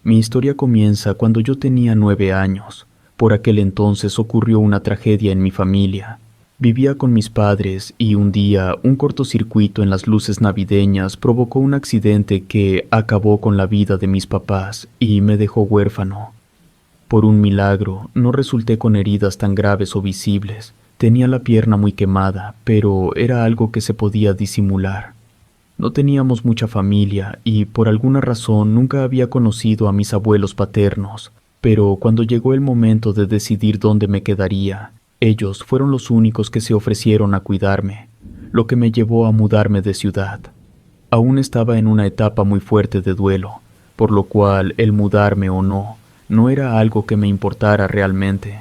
Mi historia comienza cuando yo tenía 9 años. Por aquel entonces ocurrió una tragedia en mi familia. Vivía con mis padres y un día un cortocircuito en las luces navideñas provocó un accidente que acabó con la vida de mis papás y me dejó huérfano. Por un milagro, no resulté con heridas tan graves o visibles. Tenía la pierna muy quemada, pero era algo que se podía disimular. No teníamos mucha familia y por alguna razón nunca había conocido a mis abuelos paternos, pero cuando llegó el momento de decidir dónde me quedaría, ellos fueron los únicos que se ofrecieron a cuidarme, lo que me llevó a mudarme de ciudad. Aún estaba en una etapa muy fuerte de duelo, por lo cual el mudarme o no, no era algo que me importara realmente.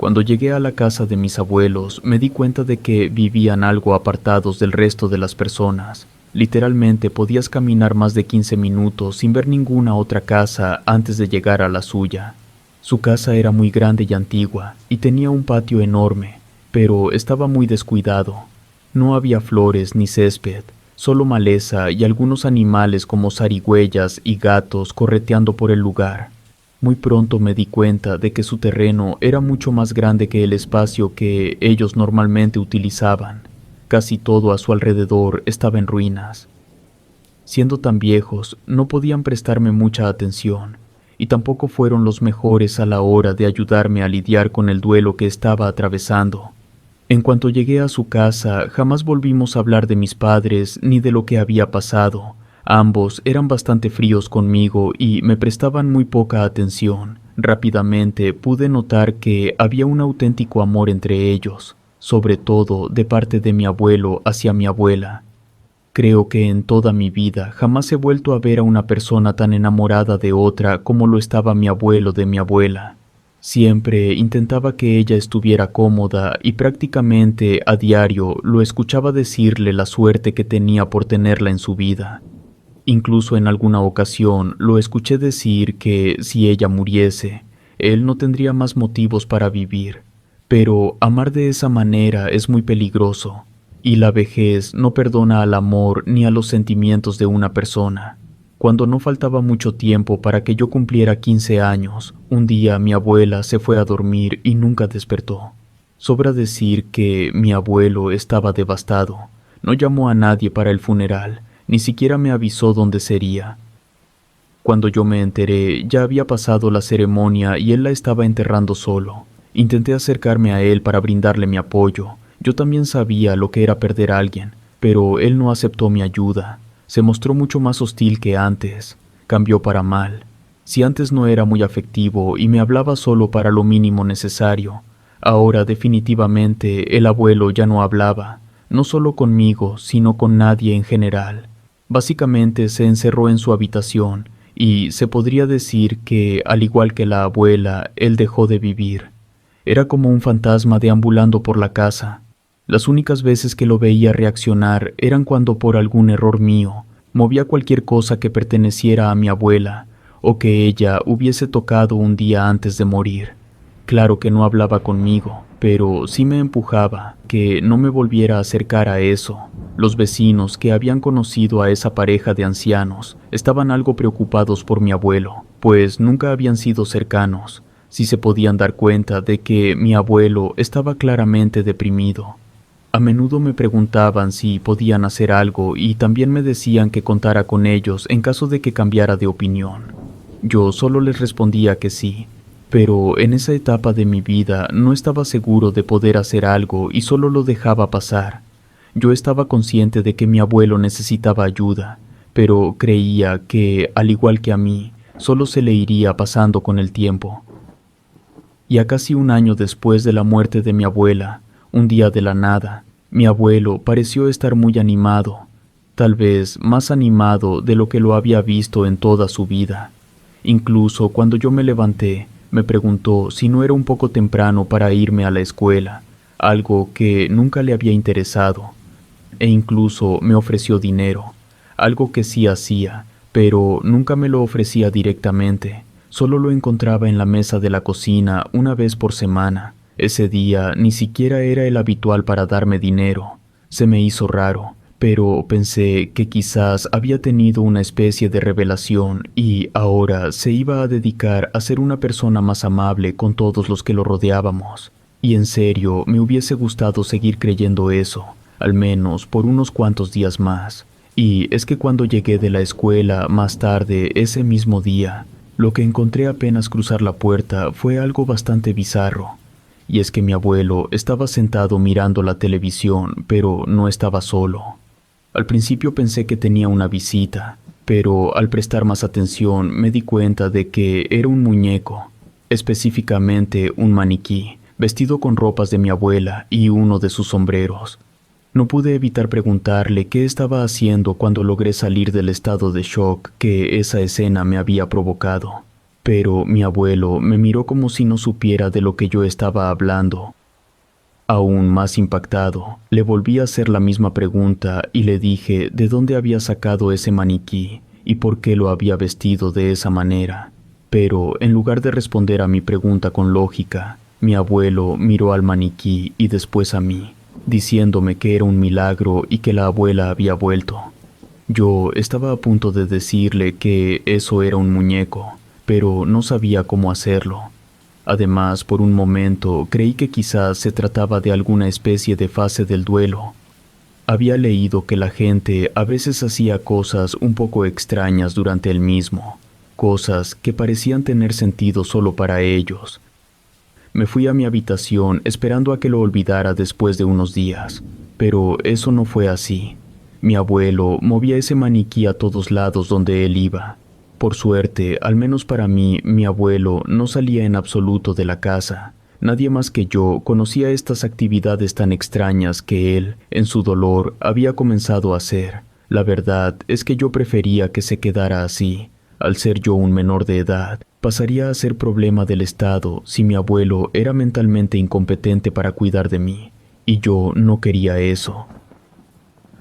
Cuando llegué a la casa de mis abuelos, me di cuenta de que vivían algo apartados del resto de las personas. Literalmente podías caminar más de 15 minutos sin ver ninguna otra casa antes de llegar a la suya. Su casa era muy grande y antigua, y tenía un patio enorme, pero estaba muy descuidado. No había flores ni césped, solo maleza y algunos animales como zarigüeyas y gatos correteando por el lugar. Muy pronto me di cuenta de que su terreno era mucho más grande que el espacio que ellos normalmente utilizaban. Casi todo a su alrededor estaba en ruinas. Siendo tan viejos, no podían prestarme mucha atención, y tampoco fueron los mejores a la hora de ayudarme a lidiar con el duelo que estaba atravesando. En cuanto llegué a su casa, jamás volvimos a hablar de mis padres ni de lo que había pasado. Ambos eran bastante fríos conmigo y me prestaban muy poca atención. Rápidamente pude notar que había un auténtico amor entre ellos, sobre todo de parte de mi abuelo hacia mi abuela. Creo que en toda mi vida jamás he vuelto a ver a una persona tan enamorada de otra como lo estaba mi abuelo de mi abuela. Siempre intentaba que ella estuviera cómoda y prácticamente a diario lo escuchaba decirle la suerte que tenía por tenerla en su vida. Incluso en alguna ocasión lo escuché decir que si ella muriese, él no tendría más motivos para vivir. Pero amar de esa manera es muy peligroso, y la vejez no perdona al amor ni a los sentimientos de una persona. Cuando no faltaba mucho tiempo para que yo cumpliera 15 años, un día mi abuela se fue a dormir y nunca despertó. Sobra decir que mi abuelo estaba devastado. No llamó a nadie para el funeral, ni siquiera me avisó dónde sería. Cuando yo me enteré, ya había pasado la ceremonia y él la estaba enterrando solo. Intenté acercarme a él para brindarle mi apoyo. Yo también sabía lo que era perder a alguien, pero él no aceptó mi ayuda. Se mostró mucho más hostil que antes. Cambió para mal. Si antes no era muy afectivo y me hablaba solo para lo mínimo necesario, ahora definitivamente el abuelo ya no hablaba, no solo conmigo, sino con nadie en general. Básicamente se encerró en su habitación y se podría decir que, al igual que la abuela, él dejó de vivir. Era como un fantasma deambulando por la casa. Las únicas veces que lo veía reaccionar eran cuando por algún error mío movía cualquier cosa que perteneciera a mi abuela o que ella hubiese tocado un día antes de morir. Claro que no hablaba conmigo, pero sí me empujaba que no me volviera a acercar a eso. Los vecinos que habían conocido a esa pareja de ancianos estaban algo preocupados por mi abuelo, pues nunca habían sido cercanos. Sí se podían dar cuenta de que mi abuelo estaba claramente deprimido. A menudo me preguntaban si podían hacer algo y también me decían que contara con ellos en caso de que cambiara de opinión. Yo solo les respondía que sí, pero en esa etapa de mi vida no estaba seguro de poder hacer algo y solo lo dejaba pasar. Yo estaba consciente de que mi abuelo necesitaba ayuda, pero creía que, al igual que a mí, solo se le iría pasando con el tiempo. Y a casi un año después de la muerte de mi abuela, un día de la nada, mi abuelo pareció estar muy animado, tal vez más animado de lo que lo había visto en toda su vida. Incluso cuando yo me levanté, me preguntó si no era un poco temprano para irme a la escuela, algo que nunca le había interesado. E incluso me ofreció dinero, algo que sí hacía, pero nunca me lo ofrecía directamente. Solo lo encontraba en la mesa de la cocina una vez por semana. Ese día ni siquiera era el habitual para darme dinero. Se me hizo raro, pero pensé que quizás había tenido una especie de revelación y ahora se iba a dedicar a ser una persona más amable con todos los que lo rodeábamos. Y en serio, me hubiese gustado seguir creyendo eso, al menos por unos cuantos días más. Y es que cuando llegué de la escuela más tarde ese mismo día, lo que encontré apenas cruzar la puerta fue algo bastante bizarro. Y es que mi abuelo estaba sentado mirando la televisión, pero no estaba solo. Al principio pensé que tenía una visita, pero al prestar más atención me di cuenta de que era un muñeco, específicamente un maniquí, vestido con ropas de mi abuela y uno de sus sombreros. No pude evitar preguntarle qué estaba haciendo cuando logré salir del estado de shock que esa escena me había provocado. Pero mi abuelo me miró como si no supiera de lo que yo estaba hablando. Aún más impactado, le volví a hacer la misma pregunta y le dije de dónde había sacado ese maniquí y por qué lo había vestido de esa manera. Pero en lugar de responder a mi pregunta con lógica, mi abuelo miró al maniquí y después a mí, diciéndome que era un milagro y que la abuela había vuelto. Yo estaba a punto de decirle que eso era un muñeco, pero no sabía cómo hacerlo. Además, por un momento creí que quizás se trataba de alguna especie de fase del duelo. Había leído que la gente a veces hacía cosas un poco extrañas durante el mismo, cosas que parecían tener sentido solo para ellos. Me fui a mi habitación esperando a que lo olvidara después de unos días, pero eso no fue así. Mi abuelo movía ese maniquí a todos lados donde él iba. Por suerte, al menos para mí, mi abuelo no salía en absoluto de la casa. Nadie más que yo conocía estas actividades tan extrañas que él, en su dolor, había comenzado a hacer. La verdad es que yo prefería que se quedara así. Al ser yo un menor de edad, pasaría a ser problema del Estado si mi abuelo era mentalmente incompetente para cuidar de mí, y yo no quería eso.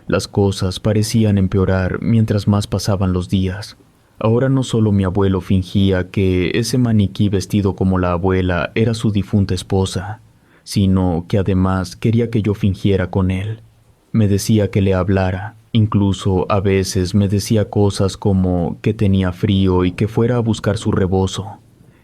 Las cosas parecían empeorar mientras más pasaban los días. Ahora no solo mi abuelo fingía que ese maniquí vestido como la abuela era su difunta esposa, sino que además quería que yo fingiera con él. Me decía que le hablara, incluso a veces me decía cosas como que tenía frío y que fuera a buscar su rebozo.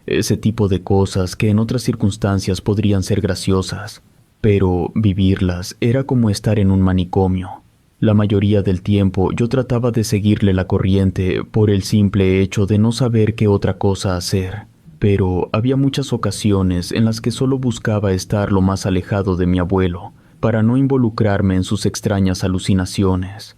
Ese tipo de cosas que en otras circunstancias podrían ser graciosas, pero vivirlas era como estar en un manicomio. La mayoría del tiempo yo trataba de seguirle la corriente por el simple hecho de no saber qué otra cosa hacer, pero había muchas ocasiones en las que solo buscaba estar lo más alejado de mi abuelo para no involucrarme en sus extrañas alucinaciones.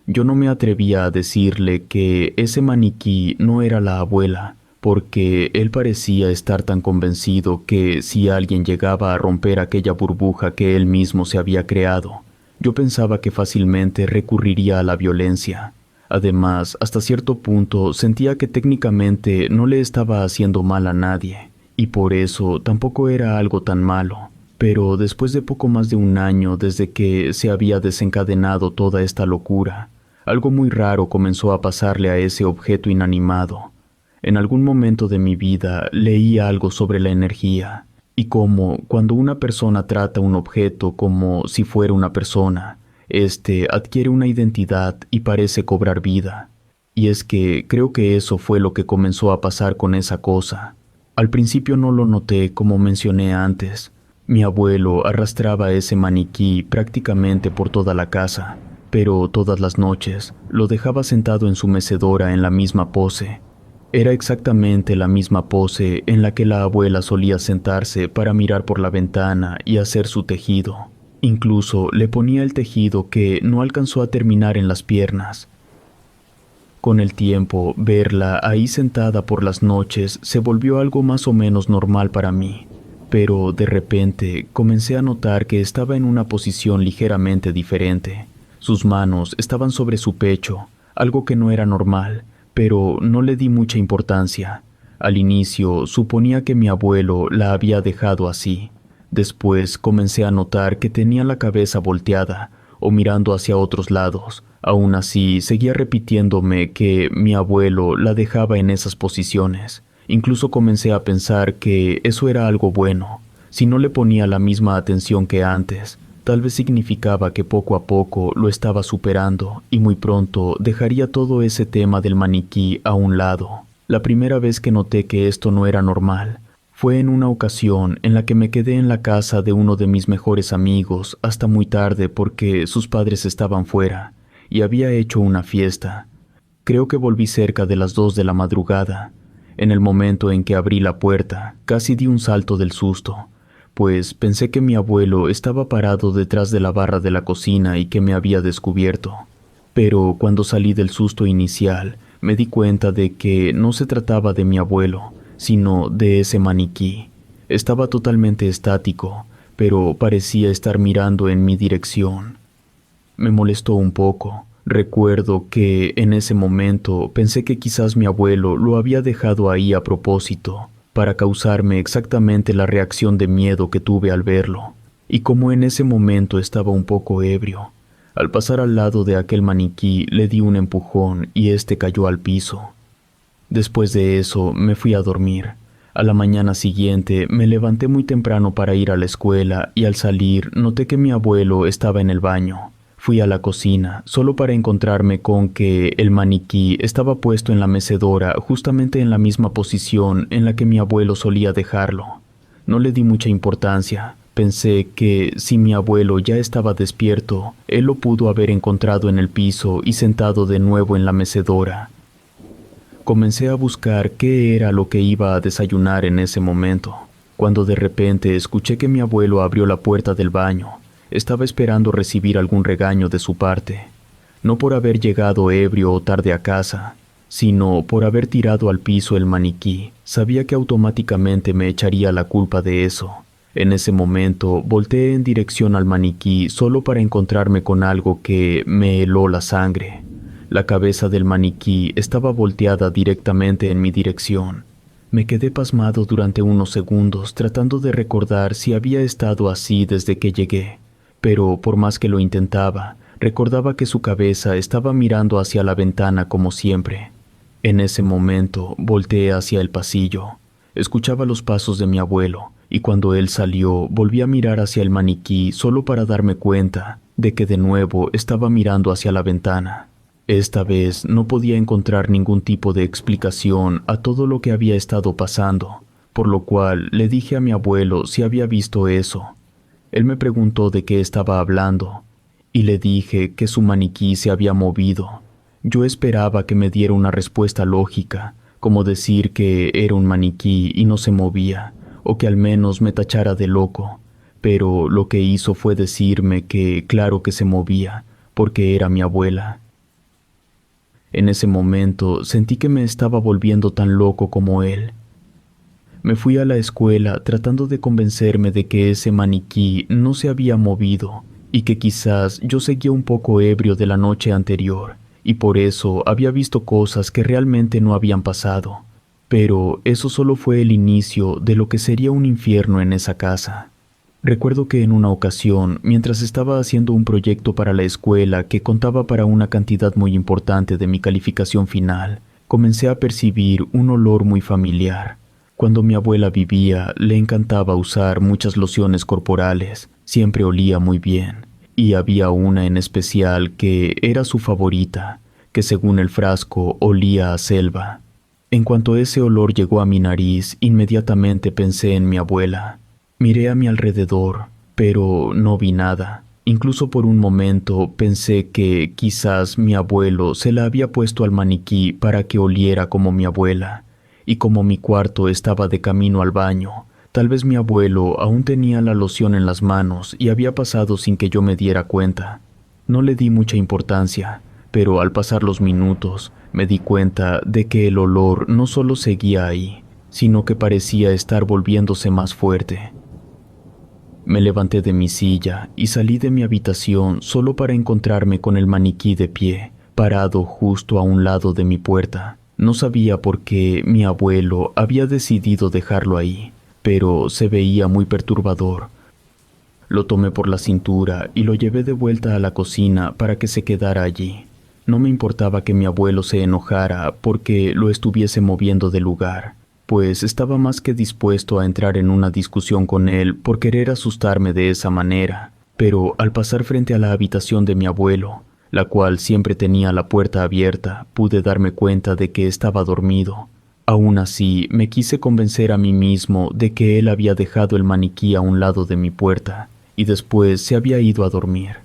Yo no me atrevía a decirle que ese maniquí no era la abuela, porque él parecía estar tan convencido que si alguien llegaba a romper aquella burbuja que él mismo se había creado, yo pensaba que fácilmente recurriría a la violencia. Además, hasta cierto punto sentía que técnicamente no le estaba haciendo mal a nadie, y por eso tampoco era algo tan malo. Pero después de poco más de un año desde que se había desencadenado toda esta locura, algo muy raro comenzó a pasarle a ese objeto inanimado. En algún momento de mi vida leí algo sobre la energía, y cómo cuando una persona trata un objeto como si fuera una persona, éste adquiere una identidad y parece cobrar vida. Y es que creo que eso fue lo que comenzó a pasar con esa cosa. Al principio no lo noté como mencioné antes. Mi abuelo arrastraba ese maniquí prácticamente por toda la casa, pero todas las noches lo dejaba sentado en su mecedora en la misma pose. Era exactamente la misma pose en la que la abuela solía sentarse para mirar por la ventana y hacer su tejido. Incluso le ponía el tejido que no alcanzó a terminar en las piernas. Con el tiempo, verla ahí sentada por las noches se volvió algo más o menos normal para mí, pero de repente comencé a notar que estaba en una posición ligeramente diferente. Sus manos estaban sobre su pecho, algo que no era normal, pero no le di mucha importancia. Al inicio suponía que mi abuelo la había dejado así. Después comencé a notar que tenía la cabeza volteada o mirando hacia otros lados. Aún así, seguía repitiéndome que mi abuelo la dejaba en esas posiciones. Incluso comencé a pensar que eso era algo bueno, si no le ponía la misma atención que antes. Tal vez significaba que poco a poco lo estaba superando y muy pronto dejaría todo ese tema del maniquí a un lado. La primera vez que noté que esto no era normal fue en una ocasión en la que me quedé en la casa de uno de mis mejores amigos hasta muy tarde porque sus padres estaban fuera y había hecho una fiesta. Creo que volví cerca de las 2 de la madrugada. En el momento en que abrí la puerta, casi di un salto del susto, pues pensé que mi abuelo estaba parado detrás de la barra de la cocina y que me había descubierto. Pero cuando salí del susto inicial, me di cuenta de que no se trataba de mi abuelo, sino de ese maniquí. Estaba totalmente estático, pero parecía estar mirando en mi dirección. Me molestó un poco. Recuerdo que en ese momento pensé que quizás mi abuelo lo había dejado ahí a propósito, para causarme exactamente la reacción de miedo que tuve al verlo. Y como en ese momento estaba un poco ebrio, al pasar al lado de aquel maniquí le di un empujón y este cayó al piso. Después de eso me fui a dormir. A la mañana siguiente me levanté muy temprano para ir a la escuela y al salir noté que mi abuelo estaba en el baño. Fui a la cocina solo para encontrarme con que el maniquí estaba puesto en la mecedora justamente en la misma posición en la que mi abuelo solía dejarlo. No le di mucha importancia. Pensé que si mi abuelo ya estaba despierto, él lo pudo haber encontrado en el piso y sentado de nuevo en la mecedora. Comencé a buscar qué era lo que iba a desayunar en ese momento, cuando de repente escuché que mi abuelo abrió la puerta del baño. Estaba esperando recibir algún regaño de su parte, no por haber llegado ebrio o tarde a casa, sino por haber tirado al piso el maniquí. Sabía que automáticamente me echaría la culpa de eso. En ese momento volteé en dirección al maniquí solo para encontrarme con algo que me heló la sangre. La cabeza del maniquí estaba volteada directamente en mi dirección. Me quedé pasmado durante unos segundos tratando de recordar si había estado así desde que llegué. Pero por más que lo intentaba, recordaba que su cabeza estaba mirando hacia la ventana como siempre. En ese momento volteé hacia el pasillo. Escuchaba los pasos de mi abuelo, y cuando él salió volví a mirar hacia el maniquí solo para darme cuenta de que de nuevo estaba mirando hacia la ventana. Esta vez no podía encontrar ningún tipo de explicación a todo lo que había estado pasando, por lo cual le dije a mi abuelo si había visto eso. Él me preguntó de qué estaba hablando, y le dije que su maniquí se había movido. Yo esperaba que me diera una respuesta lógica, como decir que era un maniquí y no se movía, o que al menos me tachara de loco, pero lo que hizo fue decirme que claro que se movía, porque era mi abuela. En ese momento sentí que me estaba volviendo tan loco como él. Me fui a la escuela tratando de convencerme de que ese maniquí no se había movido y que quizás yo seguía un poco ebrio de la noche anterior y por eso había visto cosas que realmente no habían pasado. Pero eso solo fue el inicio de lo que sería un infierno en esa casa. Recuerdo que en una ocasión, mientras estaba haciendo un proyecto para la escuela que contaba para una cantidad muy importante de mi calificación final, comencé a percibir un olor muy familiar. Cuando mi abuela vivía, le encantaba usar muchas lociones corporales, siempre olía muy bien, y había una en especial que era su favorita, que según el frasco olía a selva. En cuanto ese olor llegó a mi nariz, inmediatamente pensé en mi abuela. Miré a mi alrededor, pero no vi nada. Incluso por un momento pensé que quizás mi abuelo se la había puesto al maniquí para que oliera como mi abuela. Y como mi cuarto estaba de camino al baño, tal vez mi abuelo aún tenía la loción en las manos y había pasado sin que yo me diera cuenta. No le di mucha importancia, pero al pasar los minutos me di cuenta de que el olor no solo seguía ahí, sino que parecía estar volviéndose más fuerte. Me levanté de mi silla y salí de mi habitación solo para encontrarme con el maniquí de pie, parado justo a un lado de mi puerta. No sabía por qué mi abuelo había decidido dejarlo ahí, pero se veía muy perturbador. Lo tomé por la cintura y lo llevé de vuelta a la cocina para que se quedara allí. No me importaba que mi abuelo se enojara porque lo estuviese moviendo del lugar, pues estaba más que dispuesto a entrar en una discusión con él por querer asustarme de esa manera. pero al pasar frente a la habitación de mi abuelo, la cual siempre tenía la puerta abierta, pude darme cuenta de que estaba dormido. Aún así, me quise convencer a mí mismo de que él había dejado el maniquí a un lado de mi puerta y después se había ido a dormir.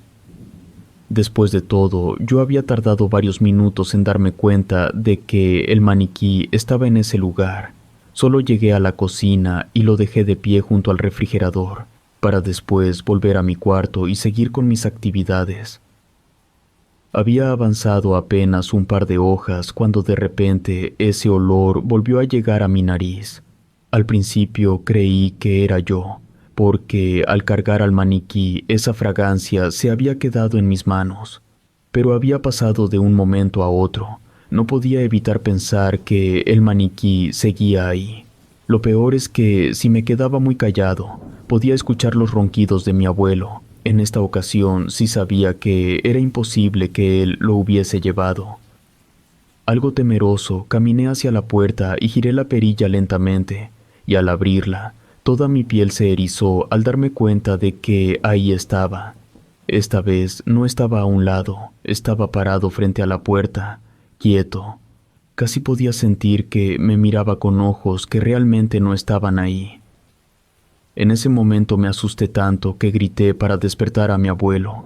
Después de todo, yo había tardado varios minutos en darme cuenta de que el maniquí estaba en ese lugar. Solo llegué a la cocina y lo dejé de pie junto al refrigerador, para después volver a mi cuarto y seguir con mis actividades. Había avanzado apenas un par de hojas cuando de repente ese olor volvió a llegar a mi nariz. Al principio creí que era yo, porque al cargar al maniquí esa fragancia se había quedado en mis manos. Pero había pasado de un momento a otro. No podía evitar pensar que el maniquí seguía ahí. Lo peor es que si me quedaba muy callado, podía escuchar los ronquidos de mi abuelo. En esta ocasión sí sabía que era imposible que él lo hubiese llevado. Algo temeroso, caminé hacia la puerta y giré la perilla lentamente, y al abrirla, toda mi piel se erizó al darme cuenta de que ahí estaba. Esta vez no estaba a un lado, estaba parado frente a la puerta, quieto. Casi podía sentir que me miraba con ojos que realmente no estaban ahí. En ese momento me asusté tanto que grité para despertar a mi abuelo.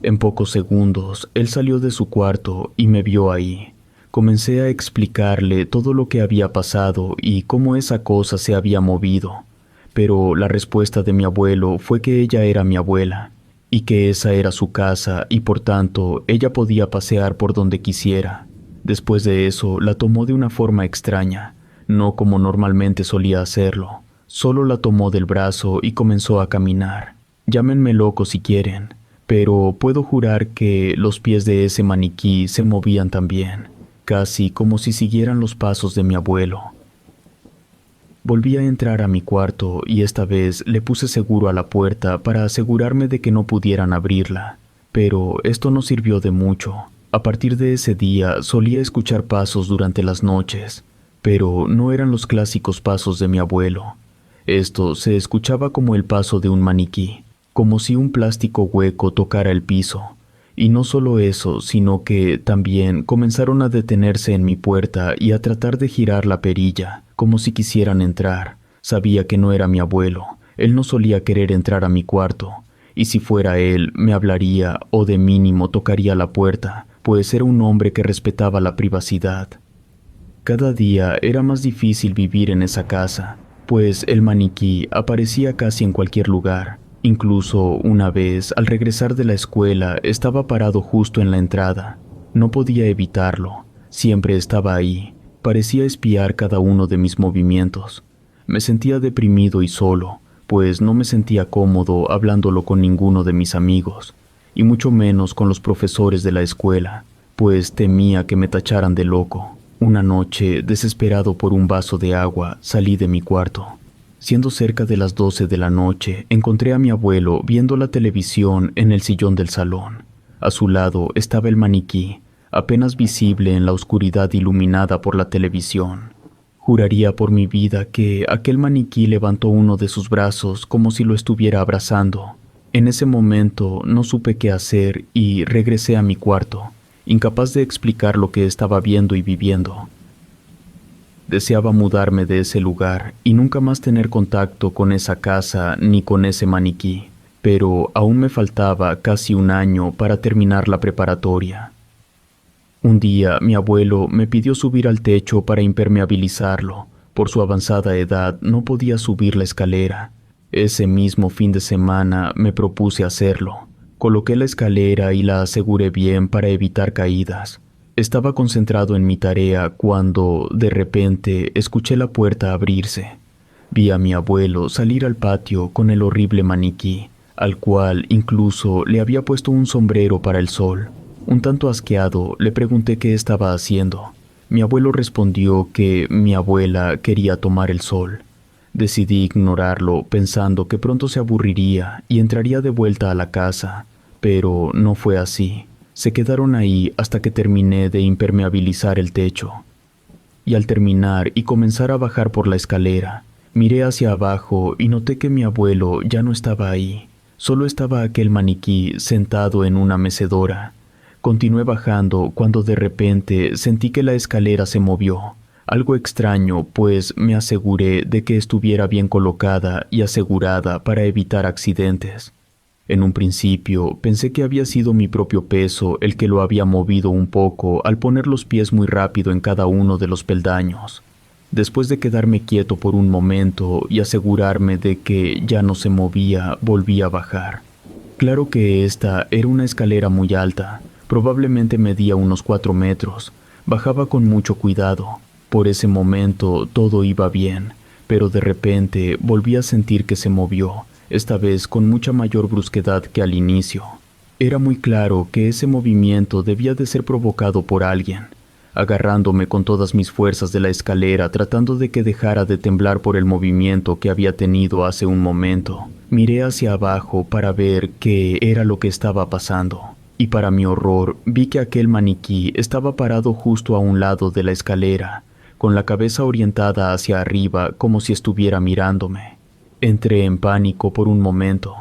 En pocos segundos, él salió de su cuarto y me vio ahí. Comencé a explicarle todo lo que había pasado y cómo esa cosa se había movido, pero la respuesta de mi abuelo fue que ella era mi abuela, y que esa era su casa y por tanto ella podía pasear por donde quisiera. Después de eso, la tomó de una forma extraña, no como normalmente solía hacerlo. Solo la tomó del brazo y comenzó a caminar. Llámenme loco si quieren, pero puedo jurar que los pies de ese maniquí se movían también, casi como si siguieran los pasos de mi abuelo. Volví a entrar a mi cuarto y esta vez le puse seguro a la puerta para asegurarme de que no pudieran abrirla, pero esto no sirvió de mucho. A partir de ese día solía escuchar pasos durante las noches, pero no eran los clásicos pasos de mi abuelo. Esto se escuchaba como el paso de un maniquí, como si un plástico hueco tocara el piso. Y no solo eso, sino que también comenzaron a detenerse en mi puerta y a tratar de girar la perilla, como si quisieran entrar. Sabía que no era mi abuelo, él no solía querer entrar a mi cuarto, y si fuera él, me hablaría o de mínimo tocaría la puerta, pues era un hombre que respetaba la privacidad. Cada día era más difícil vivir en esa casa, pues el maniquí aparecía casi en cualquier lugar. Incluso una vez, al regresar de la escuela, estaba parado justo en la entrada. No podía evitarlo, siempre estaba ahí, parecía espiar cada uno de mis movimientos. Me sentía deprimido y solo, pues no me sentía cómodo hablándolo con ninguno de mis amigos, y mucho menos con los profesores de la escuela, pues temía que me tacharan de loco. Una noche, desesperado por un vaso de agua, salí de mi cuarto. Siendo cerca de las 12 de la noche, encontré a mi abuelo viendo la televisión en el sillón del salón. A su lado estaba el maniquí, apenas visible en la oscuridad iluminada por la televisión. Juraría por mi vida que aquel maniquí levantó uno de sus brazos como si lo estuviera abrazando. En ese momento no supe qué hacer y regresé a mi cuarto, incapaz de explicar lo que estaba viendo y viviendo. Deseaba mudarme de ese lugar y nunca más tener contacto con esa casa ni con ese maniquí, pero aún me faltaba casi un año para terminar la preparatoria. Un día mi abuelo me pidió subir al techo para impermeabilizarlo. Por su avanzada edad no podía subir la escalera. Ese mismo fin de semana me propuse hacerlo. Coloqué la escalera y la aseguré bien para evitar caídas. Estaba concentrado en mi tarea cuando, de repente, escuché la puerta abrirse. Vi a mi abuelo salir al patio con el horrible maniquí, al cual incluso le había puesto un sombrero para el sol. Un tanto asqueado, le pregunté qué estaba haciendo. Mi abuelo respondió que mi abuela quería tomar el sol. Decidí ignorarlo, pensando que pronto se aburriría y entraría de vuelta a la casa, pero no fue así. Se quedaron ahí hasta que terminé de impermeabilizar el techo. Y al terminar y comenzar a bajar por la escalera, miré hacia abajo y noté que mi abuelo ya no estaba ahí. Solo estaba aquel maniquí sentado en una mecedora. Continué bajando cuando de repente sentí que la escalera se movió. Algo extraño, pues me aseguré de que estuviera bien colocada y asegurada para evitar accidentes. En un principio pensé que había sido mi propio peso el que lo había movido un poco al poner los pies muy rápido en cada uno de los peldaños. Después de quedarme quieto por un momento y asegurarme de que ya no se movía, volví a bajar. Claro que esta era una escalera muy alta, probablemente medía unos 4 metros. Bajaba con mucho cuidado. Por ese momento todo iba bien, pero de repente volví a sentir que se movió, esta vez con mucha mayor brusquedad que al inicio. Era muy claro que ese movimiento debía de ser provocado por alguien. Agarrándome con todas mis fuerzas de la escalera, tratando de que dejara de temblar por el movimiento que había tenido hace un momento, miré hacia abajo para ver qué era lo que estaba pasando. Y para mi horror, vi que aquel maniquí estaba parado justo a un lado de la escalera, con la cabeza orientada hacia arriba como si estuviera mirándome. Entré en pánico por un momento.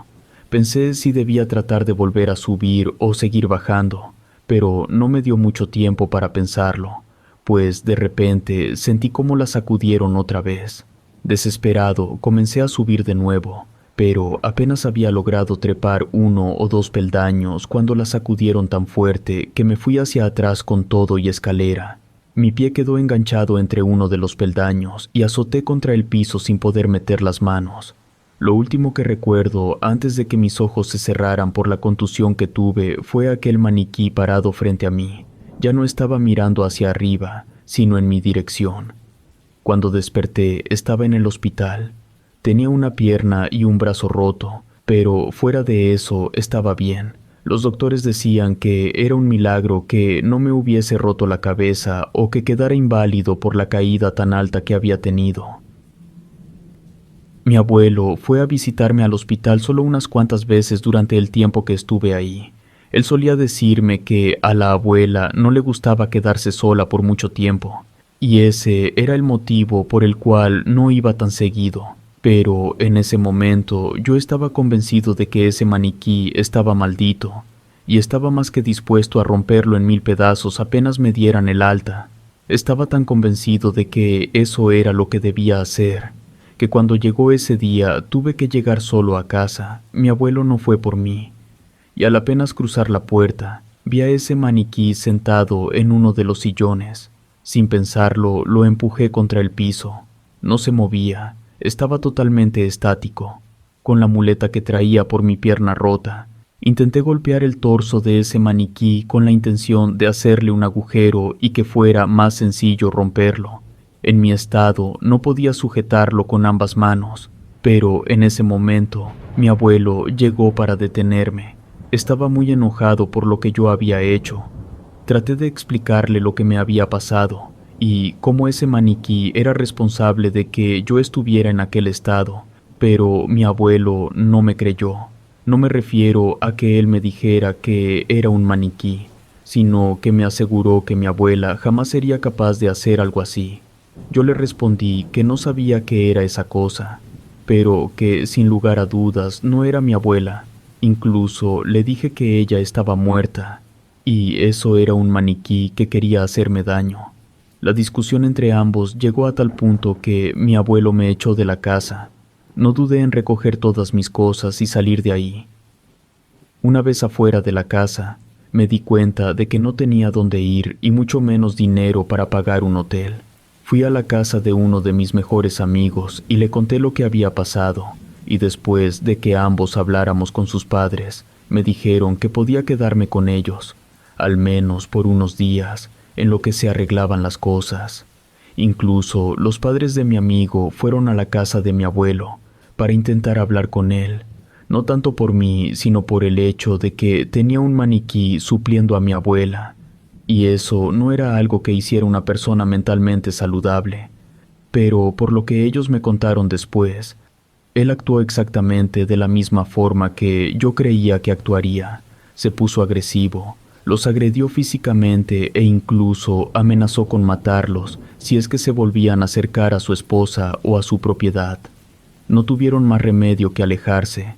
Pensé si debía tratar de volver a subir o seguir bajando, pero no me dio mucho tiempo para pensarlo, pues de repente sentí cómo la sacudieron otra vez. Desesperado, comencé a subir de nuevo, pero apenas había logrado trepar 1 o 2 peldaños cuando la sacudieron tan fuerte que me fui hacia atrás con todo y escalera. Mi pie quedó enganchado entre uno de los peldaños y azoté contra el piso sin poder meter las manos. Lo último que recuerdo antes de que mis ojos se cerraran por la contusión que tuve fue aquel maniquí parado frente a mí. Ya no estaba mirando hacia arriba, sino en mi dirección. Cuando desperté, estaba en el hospital. Tenía una pierna y un brazo roto, pero fuera de eso estaba bien. Los doctores decían que era un milagro que no me hubiese roto la cabeza o que quedara inválido por la caída tan alta que había tenido. Mi abuelo fue a visitarme al hospital solo unas cuantas veces durante el tiempo que estuve ahí. Él solía decirme que a la abuela no le gustaba quedarse sola por mucho tiempo, y ese era el motivo por el cual no iba tan seguido. Pero en ese momento yo estaba convencido de que ese maniquí estaba maldito, y estaba más que dispuesto a romperlo en 1000 pedazos apenas me dieran el alta. Estaba tan convencido de que eso era lo que debía hacer, que cuando llegó ese día tuve que llegar solo a casa. Mi abuelo no fue por mí, y al apenas cruzar la puerta, vi a ese maniquí sentado en uno de los sillones. Sin pensarlo, lo empujé contra el piso. No se movía. Estaba totalmente estático, con la muleta que traía por mi pierna rota. Intenté golpear el torso de ese maniquí con la intención de hacerle un agujero y que fuera más sencillo romperlo. En mi estado no podía sujetarlo con ambas manos, pero en ese momento mi abuelo llegó para detenerme. Estaba muy enojado por lo que yo había hecho. Traté de explicarle lo que me había pasado y cómo ese maniquí era responsable de que yo estuviera en aquel estado, pero mi abuelo no me creyó. No me refiero a que él me dijera que era un maniquí, sino que me aseguró que mi abuela jamás sería capaz de hacer algo así. Yo le respondí que no sabía qué era esa cosa, pero que sin lugar a dudas no era mi abuela. Incluso le dije que ella estaba muerta, y eso era un maniquí que quería hacerme daño. La discusión entre ambos llegó a tal punto que mi abuelo me echó de la casa. No dudé en recoger todas mis cosas y salir de ahí. Una vez afuera de la casa, me di cuenta de que no tenía dónde ir y mucho menos dinero para pagar un hotel. Fui a la casa de uno de mis mejores amigos y le conté lo que había pasado, y después de que ambos habláramos con sus padres, me dijeron que podía quedarme con ellos, al menos por unos días, en lo que se arreglaban las cosas. Incluso los padres de mi amigo fueron a la casa de mi abuelo para intentar hablar con él, no tanto por mí, sino por el hecho de que tenía un maniquí supliendo a mi abuela, y eso no era algo que hiciera una persona mentalmente saludable. Pero por lo que ellos me contaron después, él actuó exactamente de la misma forma que yo creía que actuaría. Se puso agresivo, los agredió físicamente e incluso amenazó con matarlos si es que se volvían a acercar a su esposa o a su propiedad. No tuvieron más remedio que alejarse.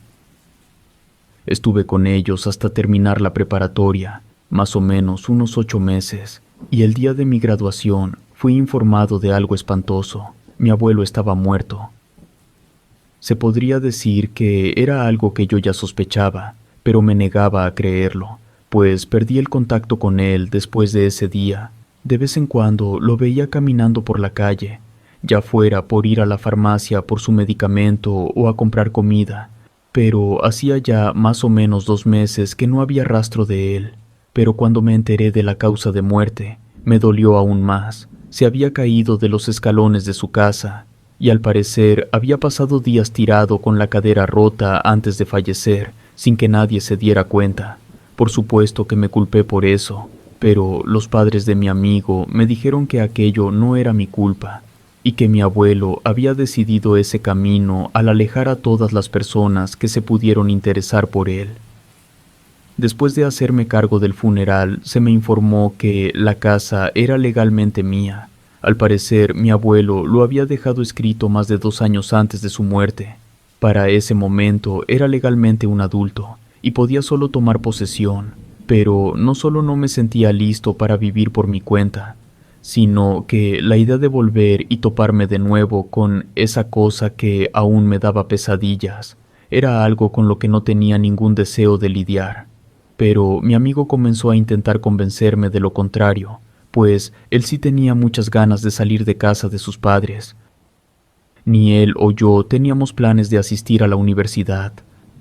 Estuve con ellos hasta terminar la preparatoria, más o menos unos 8 meses, y el día de mi graduación fui informado de algo espantoso. Mi abuelo estaba muerto. Se podría decir que era algo que yo ya sospechaba, pero me negaba a creerlo, pues perdí el contacto con él después de ese día. De vez en cuando lo veía caminando por la calle, ya fuera por ir a la farmacia por su medicamento o a comprar comida, pero hacía ya más o menos 2 meses que no había rastro de él. Pero cuando me enteré de la causa de muerte, me dolió aún más. Se había caído de los escalones de su casa, y al parecer había pasado días tirado con la cadera rota antes de fallecer, sin que nadie se diera cuenta. Por supuesto que me culpé por eso, pero los padres de mi amigo me dijeron que aquello no era mi culpa, y que mi abuelo había decidido ese camino al alejar a todas las personas que se pudieron interesar por él. Después de hacerme cargo del funeral, se me informó que la casa era legalmente mía. Al parecer, mi abuelo lo había dejado escrito más de 2 años antes de su muerte. Para ese momento era legalmente un adulto y podía solo tomar posesión, pero no solo no me sentía listo para vivir por mi cuenta, sino que la idea de volver y toparme de nuevo con esa cosa que aún me daba pesadillas era algo con lo que no tenía ningún deseo de lidiar. Pero mi amigo comenzó a intentar convencerme de lo contrario, pues él sí tenía muchas ganas de salir de casa de sus padres. Ni él o yo teníamos planes de asistir a la universidad.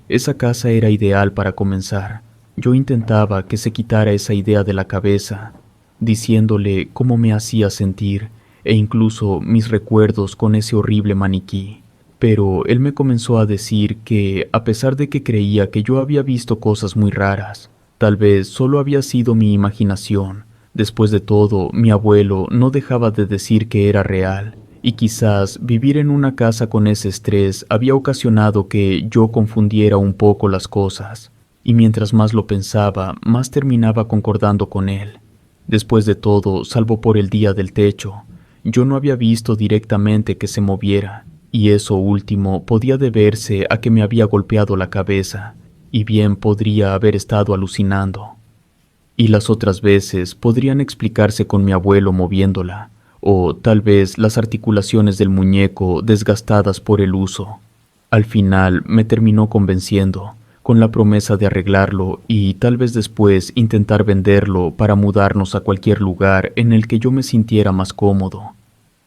Esa casa era ideal para comenzar. Yo intentaba que se quitara esa idea de la cabeza, diciéndole cómo me hacía sentir e incluso mis recuerdos con ese horrible maniquí. Pero él me comenzó a decir que, a pesar de que creía que yo había visto cosas muy raras, tal vez solo había sido mi imaginación. Después de todo, mi abuelo no dejaba de decir que era real, y quizás vivir en una casa con ese estrés había ocasionado que yo confundiera un poco las cosas, y mientras más lo pensaba, más terminaba concordando con él. Después de todo, salvo por el día del techo, yo no había visto directamente que se moviera, y eso último podía deberse a que me había golpeado la cabeza, y bien podría haber estado alucinando. Y las otras veces podrían explicarse con mi abuelo moviéndola, o tal vez las articulaciones del muñeco desgastadas por el uso. Al final me terminó convenciendo, con la promesa de arreglarlo y tal vez después intentar venderlo para mudarnos a cualquier lugar en el que yo me sintiera más cómodo.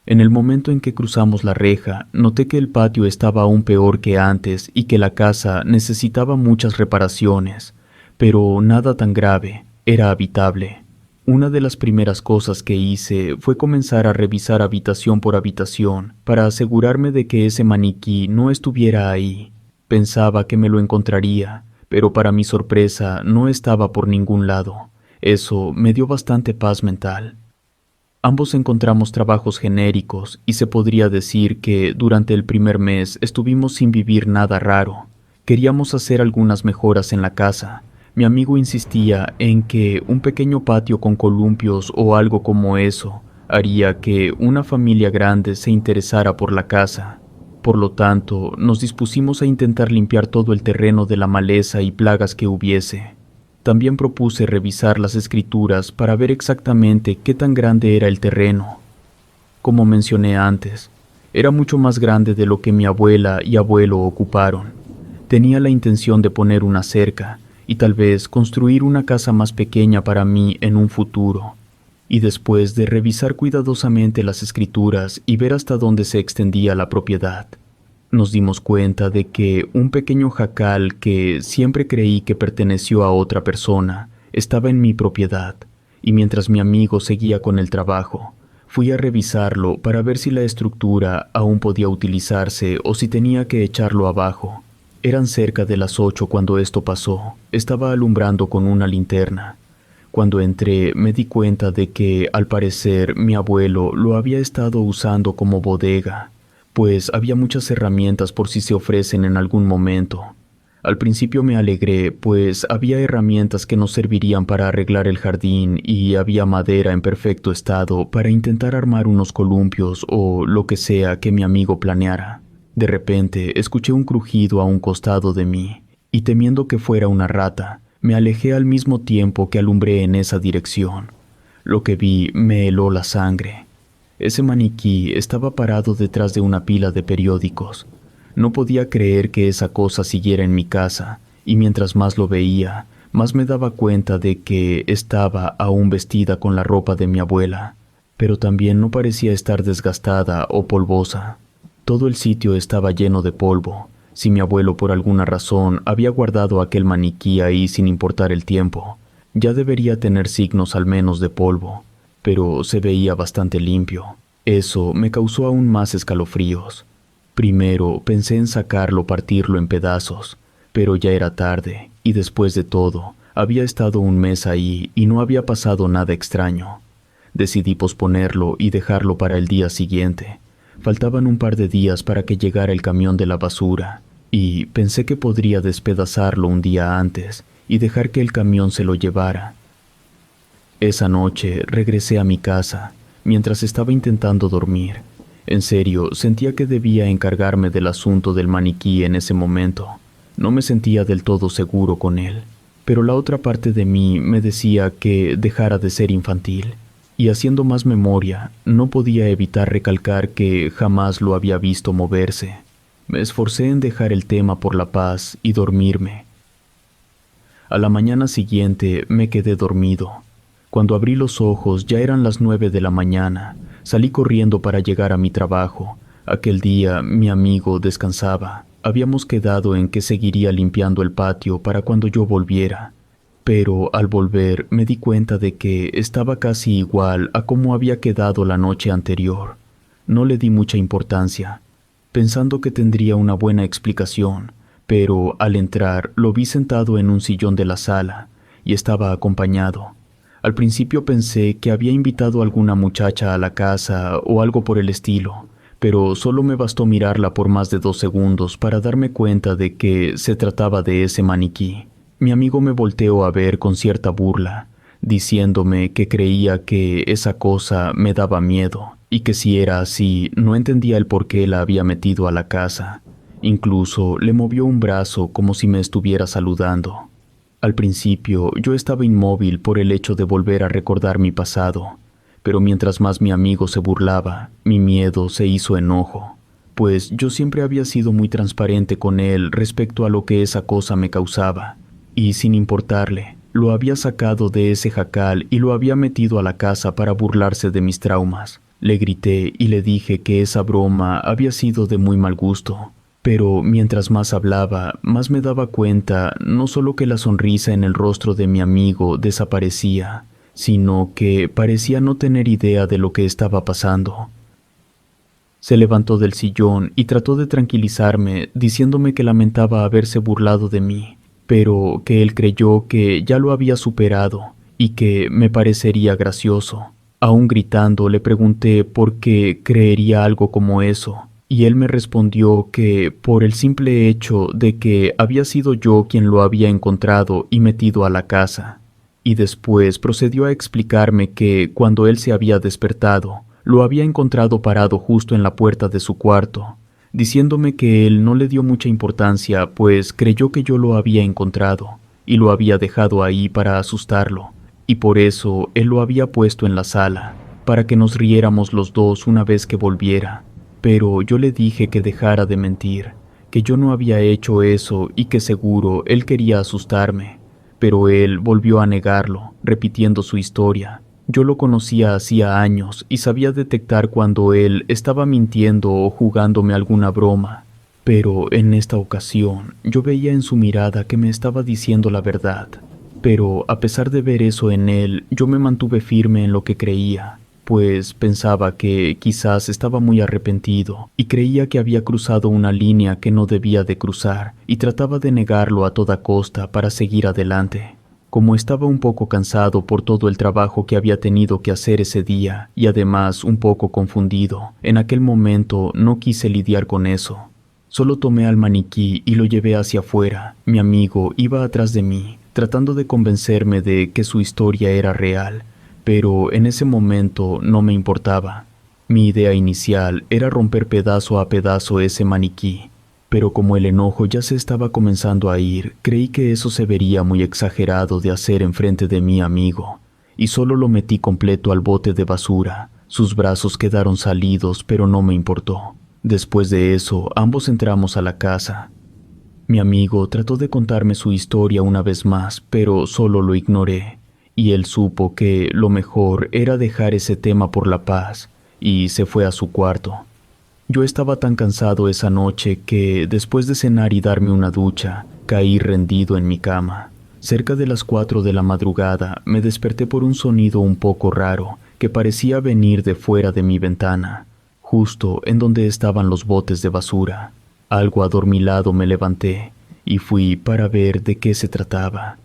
En el momento en que cruzamos la reja, noté que el patio estaba aún peor que antes y que la casa necesitaba muchas reparaciones, pero nada tan grave, era habitable. Una de las primeras cosas que hice fue comenzar a revisar habitación por habitación para asegurarme de que ese maniquí no estuviera ahí. Pensaba que me lo encontraría, pero para mi sorpresa no estaba por ningún lado. Eso me dio bastante paz mental. Ambos encontramos trabajos genéricos y se podría decir que durante el primer mes estuvimos sin vivir nada raro. Queríamos hacer algunas mejoras en la casa. Mi amigo insistía en que un pequeño patio con columpios o algo como eso haría que una familia grande se interesara por la casa. Por lo tanto, nos dispusimos a intentar limpiar todo el terreno de la maleza y plagas que hubiese. También propuse revisar las escrituras para ver exactamente qué tan grande era el terreno. Como mencioné antes, era mucho más grande de lo que mi abuela y abuelo ocuparon. Tenía la intención de poner una cerca y tal vez construir una casa más pequeña para mí en un futuro. Y después de revisar cuidadosamente las escrituras y ver hasta dónde se extendía la propiedad, nos dimos cuenta de que un pequeño jacal que siempre creí que perteneció a otra persona estaba en mi propiedad, y mientras mi amigo seguía con el trabajo, fui a revisarlo para ver si la estructura aún podía utilizarse o si tenía que echarlo abajo. Eran cerca de las 8 cuando esto pasó. Estaba alumbrando con una linterna. Cuando entré me di cuenta de que, al parecer, mi abuelo lo había estado usando como bodega, pues había muchas herramientas por si se ofrecen en algún momento. Al principio me alegré, pues había herramientas que nos servirían para arreglar el jardín y había madera en perfecto estado para intentar armar unos columpios o lo que sea que mi amigo planeara. De repente escuché un crujido a un costado de mí y temiendo que fuera una rata, me alejé al mismo tiempo que alumbré en esa dirección. Lo que vi me heló la sangre. Ese maniquí estaba parado detrás de una pila de periódicos. No podía creer que esa cosa siguiera en mi casa, y mientras más lo veía, más me daba cuenta de que estaba aún vestida con la ropa de mi abuela, pero también no parecía estar desgastada o polvosa. Todo el sitio estaba lleno de polvo. Si mi abuelo por alguna razón había guardado aquel maniquí ahí sin importar el tiempo, ya debería tener signos al menos de polvo, pero se veía bastante limpio. Eso me causó aún más escalofríos. Primero pensé en sacarlo, partirlo en pedazos, pero ya era tarde, y después de todo, había estado un mes ahí y no había pasado nada extraño. Decidí posponerlo y dejarlo para el día siguiente. Faltaban un par de días para que llegara el camión de la basura, y pensé que podría despedazarlo un día antes y dejar que el camión se lo llevara. Esa noche regresé a mi casa, mientras estaba intentando dormir. En serio, sentía que debía encargarme del asunto del maniquí en ese momento. No me sentía del todo seguro con él, pero la otra parte de mí me decía que dejara de ser infantil. Y haciendo más memoria, no podía evitar recalcar que jamás lo había visto moverse. Me esforcé en dejar el tema por la paz y dormirme. A la mañana siguiente me quedé dormido. Cuando abrí los ojos ya eran las 9 de la mañana. Salí corriendo para llegar a mi trabajo. Aquel día mi amigo descansaba. Habíamos quedado en que seguiría limpiando el patio para cuando yo volviera. Pero al volver me di cuenta de que estaba casi igual a como había quedado la noche anterior. No le di mucha importancia, pensando que tendría una buena explicación, pero al entrar lo vi sentado en un sillón de la sala y estaba acompañado. Al principio pensé que había invitado a alguna muchacha a la casa o algo por el estilo, pero solo me bastó mirarla por más de 2 segundos para darme cuenta de que se trataba de ese maniquí. Mi amigo me volteó a ver con cierta burla, diciéndome que creía que esa cosa me daba miedo y que si era así no entendía el por qué la había metido a la casa. Incluso le movió un brazo como si me estuviera saludando. Al principio yo estaba inmóvil por el hecho de volver a recordar mi pasado, pero mientras más mi amigo se burlaba, mi miedo se hizo enojo, pues yo siempre había sido muy transparente con él respecto a lo que esa cosa me causaba. Y sin importarle, lo había sacado de ese jacal y lo había metido a la casa para burlarse de mis traumas. Le grité y le dije que esa broma había sido de muy mal gusto. Pero mientras más hablaba, más me daba cuenta no solo que la sonrisa en el rostro de mi amigo desaparecía, sino que parecía no tener idea de lo que estaba pasando. Se levantó del sillón y trató de tranquilizarme, diciéndome que lamentaba haberse burlado de mí, pero que él creyó que ya lo había superado y que me parecería gracioso. Aún gritando le pregunté por qué creería algo como eso, y él me respondió que por el simple hecho de que había sido yo quien lo había encontrado y metido a la casa. Y después procedió a explicarme que cuando él se había despertado, lo había encontrado parado justo en la puerta de su cuarto, diciéndome que él no le dio mucha importancia, pues creyó que yo lo había encontrado y lo había dejado ahí para asustarlo, y por eso él lo había puesto en la sala, para que nos riéramos los dos una vez que volviera. Pero yo le dije que dejara de mentir, que yo no había hecho eso y que seguro él quería asustarme, pero él volvió a negarlo, repitiendo su historia. Yo lo conocía hacía años y sabía detectar cuando él estaba mintiendo o jugándome alguna broma, pero en esta ocasión yo veía en su mirada que me estaba diciendo la verdad. Pero a pesar de ver eso en él, yo me mantuve firme en lo que creía, pues pensaba que quizás estaba muy arrepentido y creía que había cruzado una línea que no debía de cruzar y trataba de negarlo a toda costa para seguir adelante. Como estaba un poco cansado por todo el trabajo que había tenido que hacer ese día y además un poco confundido, en aquel momento no quise lidiar con eso. Solo tomé al maniquí y lo llevé hacia afuera. Mi amigo iba atrás de mí, tratando de convencerme de que su historia era real, pero en ese momento no me importaba. Mi idea inicial era romper pedazo a pedazo ese maniquí. Pero como el enojo ya se estaba comenzando a ir, creí que eso se vería muy exagerado de hacer enfrente de mi amigo, y solo lo metí completo al bote de basura. Sus brazos quedaron salidos, pero no me importó. Después de eso, ambos entramos a la casa. Mi amigo trató de contarme su historia una vez más, pero solo lo ignoré, y él supo que lo mejor era dejar ese tema por la paz, y se fue a su cuarto. Yo estaba tan cansado esa noche que, después de cenar y darme una ducha, caí rendido en mi cama. Cerca de las 4 de la madrugada me desperté por un sonido un poco raro que parecía venir de fuera de mi ventana, justo en donde estaban los botes de basura. Algo adormilado me levanté y fui para ver de qué se trataba.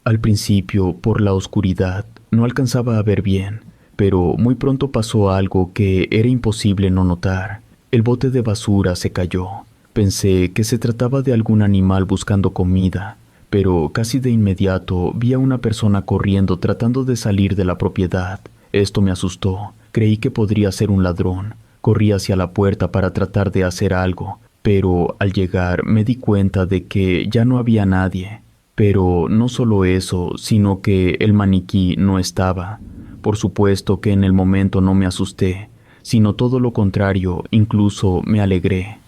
Al principio, por la oscuridad, no alcanzaba a ver bien, pero muy pronto pasó algo que era imposible no notar. El bote de basura se cayó. Pensé que se trataba de algún animal buscando comida, pero casi de inmediato vi a una persona corriendo tratando de salir de la propiedad. Esto me asustó. Creí que podría ser un ladrón. Corrí hacia la puerta para tratar de hacer algo, pero al llegar me di cuenta de que ya no había nadie. Pero no solo eso, sino que el maniquí no estaba. Por supuesto que en el momento no me asusté, sino todo lo contrario, incluso me alegré.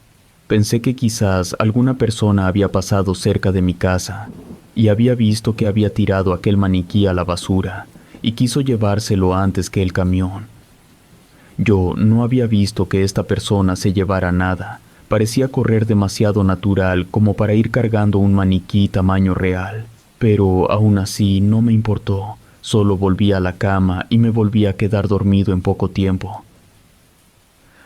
Pensé que quizás alguna persona había pasado cerca de mi casa y había visto que había tirado aquel maniquí a la basura y quiso llevárselo antes que el camión. Yo no había visto que esta persona se llevara nada. Parecía correr demasiado natural como para ir cargando un maniquí tamaño real, pero aún así no me importó. Solo volví a la cama y me volví a quedar dormido en poco tiempo.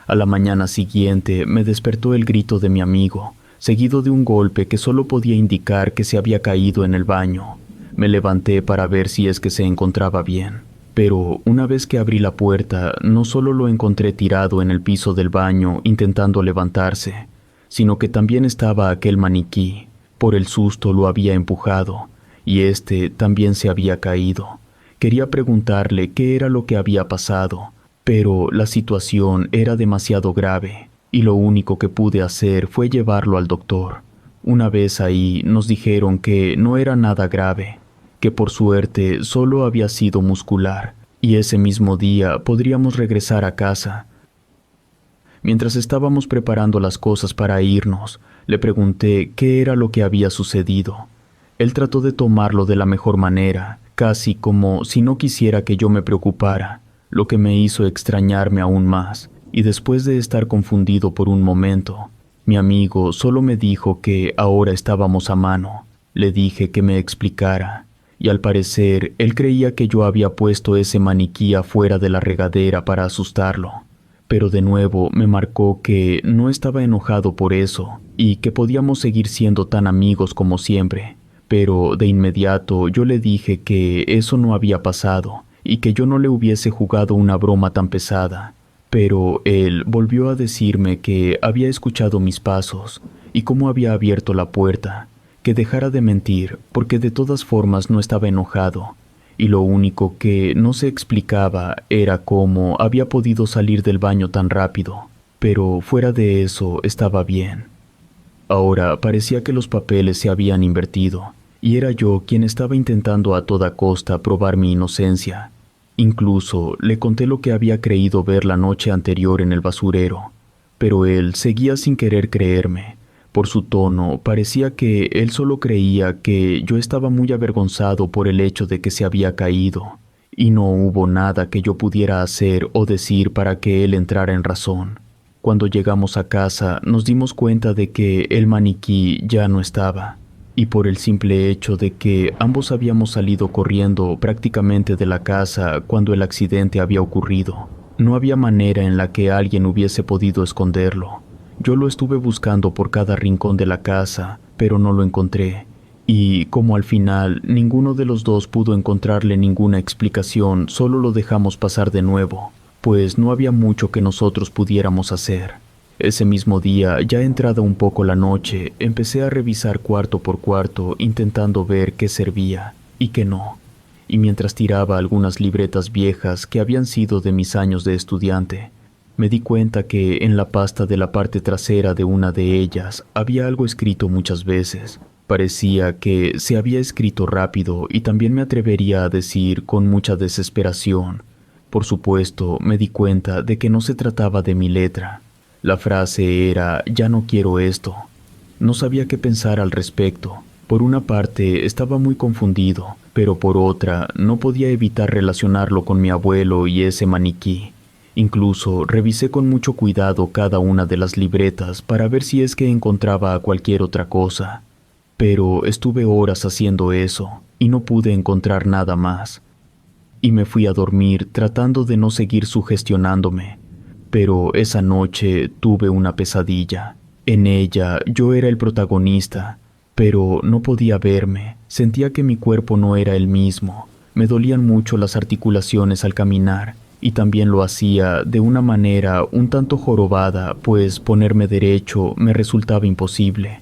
A la mañana siguiente me despertó el grito de mi amigo, seguido de un golpe que solo podía indicar que se había caído en el baño. Me levanté para ver si es que se encontraba bien, pero una vez que abrí la puerta, no solo lo encontré tirado en el piso del baño intentando levantarse, sino que también estaba aquel maniquí. Por el susto lo había empujado, y este también se había caído. Quería preguntarle qué era lo que había pasado, pero la situación era demasiado grave, y lo único que pude hacer fue llevarlo al doctor. Una vez ahí nos dijeron que no era nada grave, que por suerte solo había sido muscular, y ese mismo día podríamos regresar a casa. Mientras estábamos preparando las cosas para irnos, le pregunté qué era lo que había sucedido. Él trató de tomarlo de la mejor manera, casi como si no quisiera que yo me preocupara, lo que me hizo extrañarme aún más, y después de estar confundido por un momento, mi amigo solo me dijo que ahora estábamos a mano. Le dije que me explicara, y al parecer él creía que yo había puesto ese maniquí afuera de la regadera para asustarlo. Pero de nuevo me marcó que no estaba enojado por eso, y que podíamos seguir siendo tan amigos como siempre. Pero de inmediato yo le dije que eso no había pasado y que yo no le hubiese jugado una broma tan pesada. Pero él volvió a decirme que había escuchado mis pasos y cómo había abierto la puerta, que dejara de mentir porque de todas formas no estaba enojado, y lo único que no se explicaba era cómo había podido salir del baño tan rápido, pero fuera de eso estaba bien. Ahora parecía que los papeles se habían invertido, y era yo quien estaba intentando a toda costa probar mi inocencia. Incluso le conté lo que había creído ver la noche anterior en el basurero, pero él seguía sin querer creerme. Por su tono, parecía que él solo creía que yo estaba muy avergonzado por el hecho de que se había caído, y no hubo nada que yo pudiera hacer o decir para que él entrara en razón. Cuando llegamos a casa, nos dimos cuenta de que el maniquí ya no estaba, y por el simple hecho de que ambos habíamos salido corriendo prácticamente de la casa cuando el accidente había ocurrido, no había manera en la que alguien hubiese podido esconderlo. Yo lo estuve buscando por cada rincón de la casa, pero no lo encontré, y como al final ninguno de los dos pudo encontrarle ninguna explicación, solo lo dejamos pasar de nuevo, pues no había mucho que nosotros pudiéramos hacer. Ese mismo día, ya entrada un poco la noche, empecé a revisar cuarto por cuarto intentando ver qué servía y qué no, y mientras tiraba algunas libretas viejas que habían sido de mis años de estudiante, Me di cuenta que en la pasta de la parte trasera de una de ellas había algo escrito muchas veces. Parecía que se había escrito rápido y también me atrevería a decir con mucha desesperación. Por supuesto, me di cuenta de que no se trataba de mi letra. La frase era «Ya no quiero esto». No sabía qué pensar al respecto. Por una parte, estaba muy confundido, pero por otra, no podía evitar relacionarlo con mi abuelo y ese maniquí. Incluso revisé con mucho cuidado cada una de las libretas para ver si es que encontraba cualquier otra cosa. Pero estuve horas haciendo eso y no pude encontrar nada más. Y me fui a dormir tratando de no seguir sugestionándome. Pero esa noche tuve una pesadilla. En ella yo era el protagonista, pero no podía verme. Sentía que mi cuerpo no era el mismo. Me dolían mucho las articulaciones al caminar y también lo hacía de una manera un tanto jorobada, pues ponerme derecho me resultaba imposible.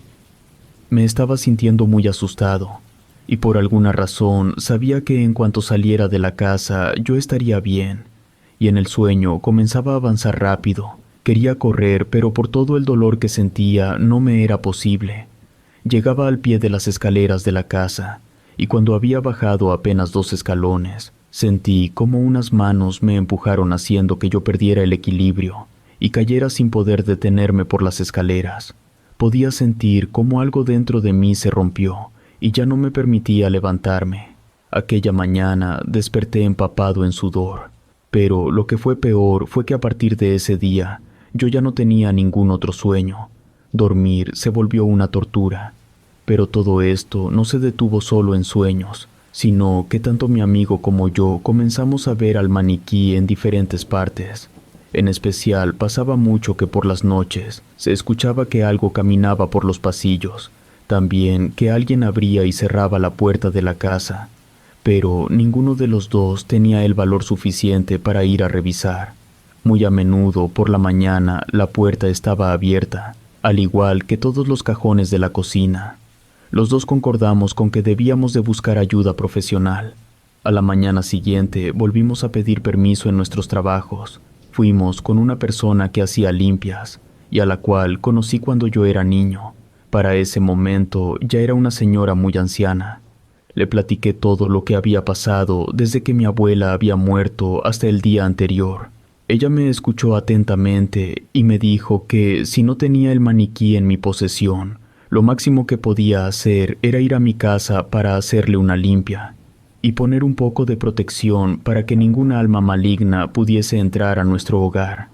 Me estaba sintiendo muy asustado y por alguna razón sabía que en cuanto saliera de la casa yo estaría bien. Y en el sueño comenzaba a avanzar rápido. Quería correr, pero por todo el dolor que sentía no me era posible. Llegaba al pie de las escaleras de la casa, y cuando había bajado apenas 2 escalones, sentí como unas manos me empujaron haciendo que yo perdiera el equilibrio y cayera sin poder detenerme por las escaleras. Podía sentir cómo algo dentro de mí se rompió y ya no me permitía levantarme. Aquella mañana desperté empapado en sudor. Pero lo que fue peor fue que a partir de ese día yo ya no tenía ningún otro sueño. Dormir se volvió una tortura. Pero todo esto no se detuvo solo en sueños, sino que tanto mi amigo como yo comenzamos a ver al maniquí en diferentes partes. En especial pasaba mucho que por las noches se escuchaba que algo caminaba por los pasillos, también que alguien abría y cerraba la puerta de la casa. Pero ninguno de los dos tenía el valor suficiente para ir a revisar. Muy a menudo, por la mañana, la puerta estaba abierta, al igual que todos los cajones de la cocina. Los dos concordamos con que debíamos de buscar ayuda profesional. A la mañana siguiente volvimos a pedir permiso en nuestros trabajos. Fuimos con una persona que hacía limpias, y a la cual conocí cuando yo era niño. Para ese momento ya era una señora muy anciana. Le platiqué todo lo que había pasado desde que mi abuela había muerto hasta el día anterior. Ella me escuchó atentamente y me dijo que si no tenía el maniquí en mi posesión, lo máximo que podía hacer era ir a mi casa para hacerle una limpia y poner un poco de protección para que ninguna alma maligna pudiese entrar a nuestro hogar.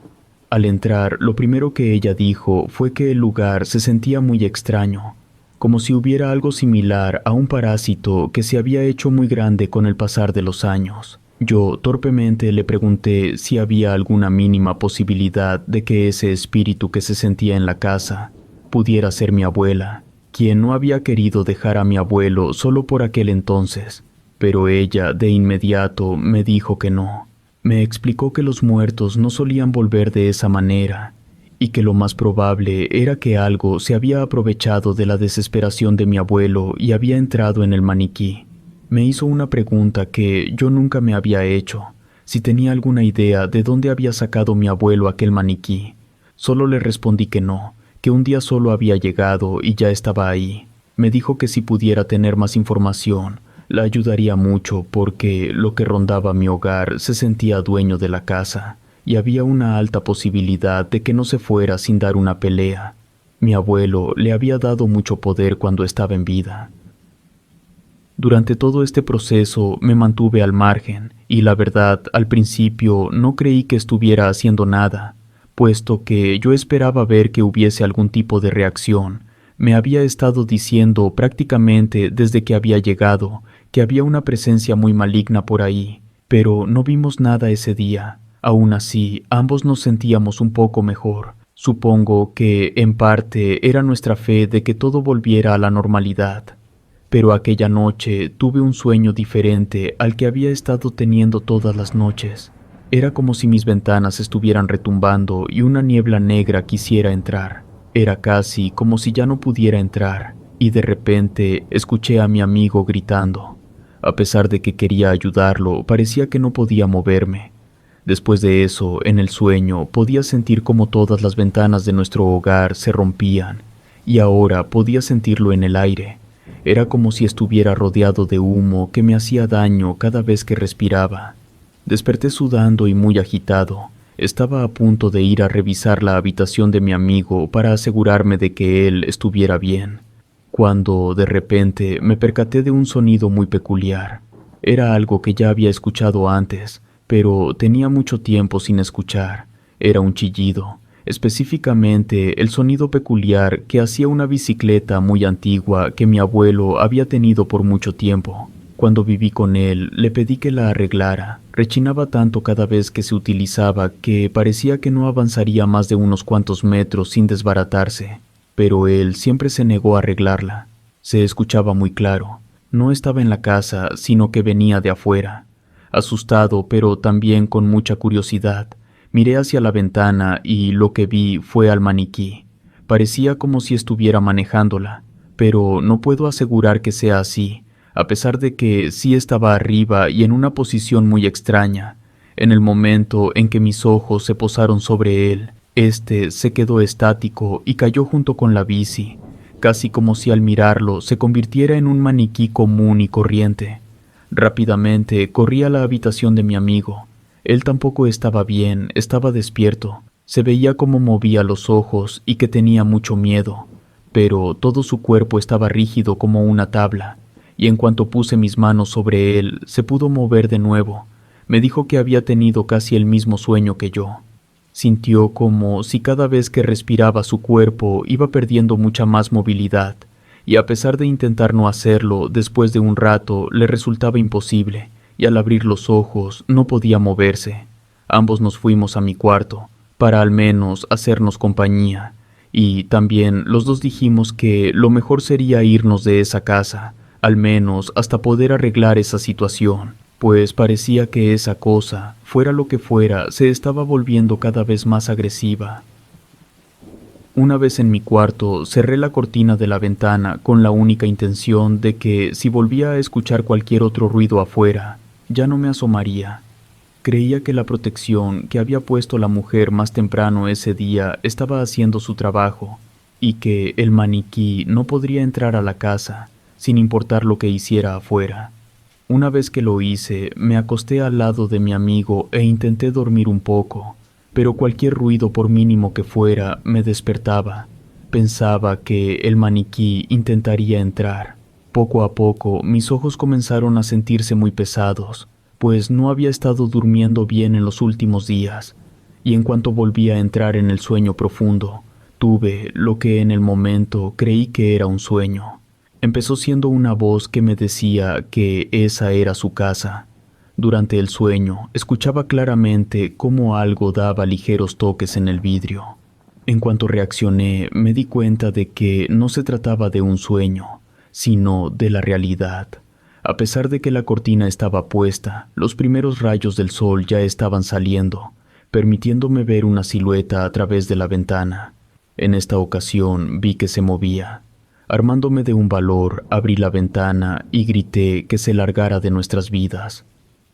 Al entrar, lo primero que ella dijo fue que el lugar se sentía muy extraño, como si hubiera algo similar a un parásito que se había hecho muy grande con el pasar de los años. Yo torpemente le pregunté si había alguna mínima posibilidad de que ese espíritu que se sentía en la casa pudiera ser mi abuela, quien no había querido dejar a mi abuelo solo por aquel entonces, pero ella de inmediato me dijo que no. Me explicó que los muertos no solían volver de esa manera, y que lo más probable era que algo se había aprovechado de la desesperación de mi abuelo y había entrado en el maniquí. Me hizo una pregunta que yo nunca me había hecho, si tenía alguna idea de dónde había sacado mi abuelo aquel maniquí. Solo le respondí que no, que un día solo había llegado y ya estaba ahí. Me dijo que si pudiera tener más información, la ayudaría mucho porque lo que rondaba mi hogar se sentía dueño de la casa. Y había una alta posibilidad de que no se fuera sin dar una pelea. Mi abuelo le había dado mucho poder cuando estaba en vida. Durante todo este proceso me mantuve al margen y la verdad, al principio no creí que estuviera haciendo nada, puesto que yo esperaba ver que hubiese algún tipo de reacción. Me había estado diciendo prácticamente desde que había llegado que había una presencia muy maligna por ahí, pero no vimos nada ese día. Aún así, ambos nos sentíamos un poco mejor. Supongo que, en parte, era nuestra fe de que todo volviera a la normalidad. Pero aquella noche tuve un sueño diferente al que había estado teniendo todas las noches. Era como si mis ventanas estuvieran retumbando y una niebla negra quisiera entrar. Era casi como si ya no pudiera entrar, y de repente escuché a mi amigo gritando. A pesar de que quería ayudarlo, parecía que no podía moverme. Después de eso, en el sueño, podía sentir como todas las ventanas de nuestro hogar se rompían, y ahora podía sentirlo en el aire. Era como si estuviera rodeado de humo que me hacía daño cada vez que respiraba. Desperté sudando y muy agitado. Estaba a punto de ir a revisar la habitación de mi amigo para asegurarme de que él estuviera bien, cuando de repente me percaté de un sonido muy peculiar. Era algo que ya había escuchado antes, pero tenía mucho tiempo sin escuchar. Era un chillido, específicamente el sonido peculiar que hacía una bicicleta muy antigua que mi abuelo había tenido por mucho tiempo. Cuando viví con él, le pedí que la arreglara. Rechinaba tanto cada vez que se utilizaba que parecía que no avanzaría más de unos cuantos metros sin desbaratarse, pero él siempre se negó a arreglarla. Se escuchaba muy claro. No estaba en la casa, sino que venía de afuera. Asustado, pero también con mucha curiosidad, miré hacia la ventana y lo que vi fue al maniquí. Parecía como si estuviera manejándola, pero no puedo asegurar que sea así, a pesar de que sí estaba arriba y en una posición muy extraña. En el momento en que mis ojos se posaron sobre él, este se quedó estático y cayó junto con la bici, casi como si al mirarlo se convirtiera en un maniquí común y corriente. Rápidamente corrí a la habitación de mi amigo. Él tampoco estaba bien, estaba despierto. Se veía como movía los ojos y que tenía mucho miedo, pero todo su cuerpo estaba rígido como una tabla, y en cuanto puse mis manos sobre él, se pudo mover de nuevo. Me dijo que había tenido casi el mismo sueño que yo. Sintió como si cada vez que respiraba su cuerpo iba perdiendo mucha más movilidad, y a pesar de intentar no hacerlo, después de un rato le resultaba imposible, y al abrir los ojos no podía moverse. Ambos nos fuimos a mi cuarto, para al menos hacernos compañía, y también los dos dijimos que lo mejor sería irnos de esa casa, al menos hasta poder arreglar esa situación, pues parecía que esa cosa, fuera lo que fuera, se estaba volviendo cada vez más agresiva. Una vez en mi cuarto, cerré la cortina de la ventana con la única intención de que, si volvía a escuchar cualquier otro ruido afuera, ya no me asomaría. Creía que la protección que había puesto la mujer más temprano ese día estaba haciendo su trabajo, y que el maniquí no podría entrar a la casa, sin importar lo que hiciera afuera. Una vez que lo hice, me acosté al lado de mi amigo e intenté dormir un poco, pero cualquier ruido, por mínimo que fuera, me despertaba. Pensaba que el maniquí intentaría entrar. Poco a poco, mis ojos comenzaron a sentirse muy pesados, pues no había estado durmiendo bien en los últimos días, y en cuanto volví a entrar en el sueño profundo, tuve lo que en el momento creí que era un sueño. Empezó siendo una voz que me decía que esa era su casa. Durante el sueño, escuchaba claramente cómo algo daba ligeros toques en el vidrio. En cuanto reaccioné, me di cuenta de que no se trataba de un sueño, sino de la realidad. A pesar de que la cortina estaba puesta, los primeros rayos del sol ya estaban saliendo, permitiéndome ver una silueta a través de la ventana. En esta ocasión vi que se movía. Armándome de un valor, abrí la ventana y grité que se largara de nuestras vidas.